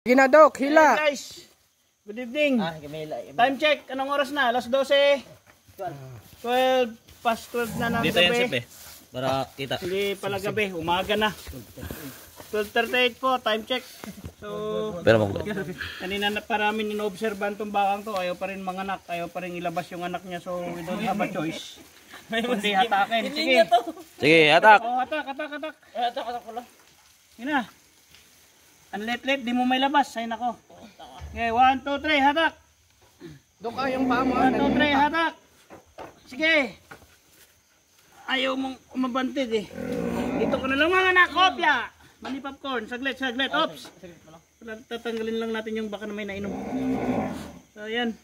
Ginadok, hila. Hey guys, good evening. Time check, anong oras na? Alas 12. 12 past 12 na ng dito gabi. yan sip para kita. Hindi pala gabi, umaga na. 12:38 po, time check. So, Pero mo. kanina na paramin inoobserban tong bakang to. Ayaw pa rin manganak, ayaw pa rin ilabas yung anak niya. So, we don't have a choice. Kundi hatakin. Sige. Sige, atak. Oh, hatak. Hatak pala. Yun na. Ang let, di mo may labas. Ay nako. Okay, 1, 2, 3, hatak. Dok yung paa mo. 1, 2, 3, hatak. Sige. Ayaw mong umabantid eh. Dito ka na lang mga anak, kopya. Mani popcorn, saglit. Ops. Tatanggalin lang natin yung baka na may nainom. So, ayan.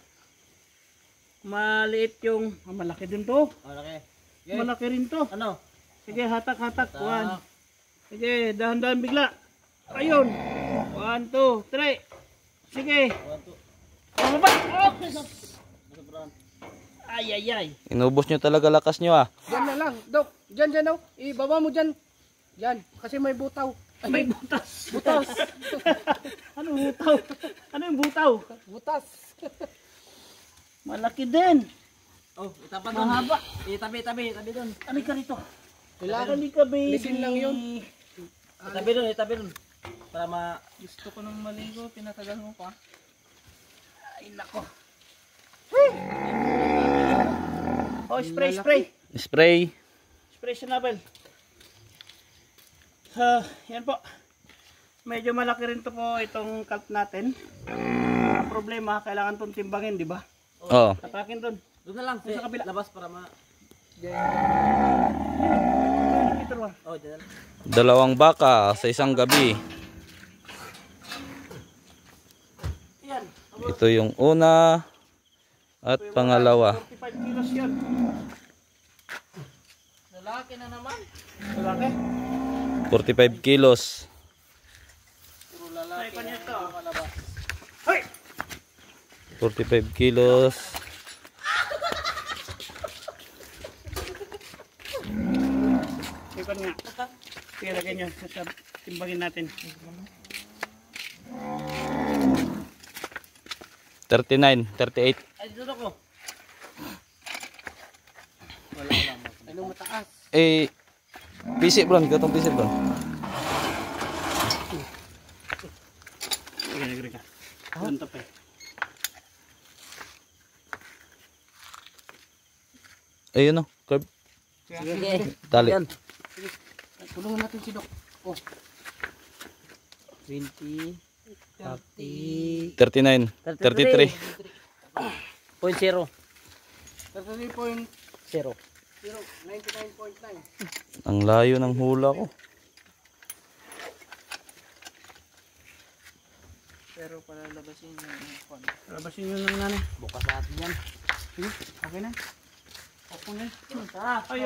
Maliit yung, malaki din to. Malaki rin to. Ano? Sige, hatak. 1. Sige, dahan-dahan bigla. Ayun. 1, 2, 3. Sige. 1, 2. Ay. Inubos nyo talaga lakas nyo ah. Diyan na lang, Dok. Diyan oh. Ibaba mo diyan. Yan, kasi may butaw. May butas. Butas. Ano butaw? Ano yung butaw? Butas. Malaki din. Oh, itapan doon. Mahaba. Tabi doon. Ano ka rito? Kailangan Ano ka baby? lisin lang yun. Itabi doon. Para Gusto ko nang maligo, pinatagal mo pa. Ay nako. Oh, spray. spray. Spray sa nabel. Yan po. Medyo malaki rin to po itong kalp natin. Ang problema, kailangan itong timbangin, di ba? Oh. Tatakin doon. Doon na lang Sa kabila. labas para Ito ba? Oh, diyan. 2 baka sa isang gabi. Yan. Ito yung una at pangalawa. 45 kilos yan. Lalaki na naman. Malaki. 45 kilos. Puro lalaki. Ay, kanya ito. Hoy! 45 kilos. Ikon nga. Sige, lagyan nyo. Timbangin natin. 39, 38. Ay, dito ko. Anong mataas? Eh, pisik bro. Gatong pisik bro. Sige, nagre ka. Ganto pa eh. Ayun o, curb. Sige. Tali. Tulungan natin si Dok. Oh. 20, 39, 33. 0.0. 33.0. 0. 99.9. Ang layo ng hula ko. Pero para labasin yung labasin nyo lang nanay. Bukas natin yan. Sige, okay na. Okay na.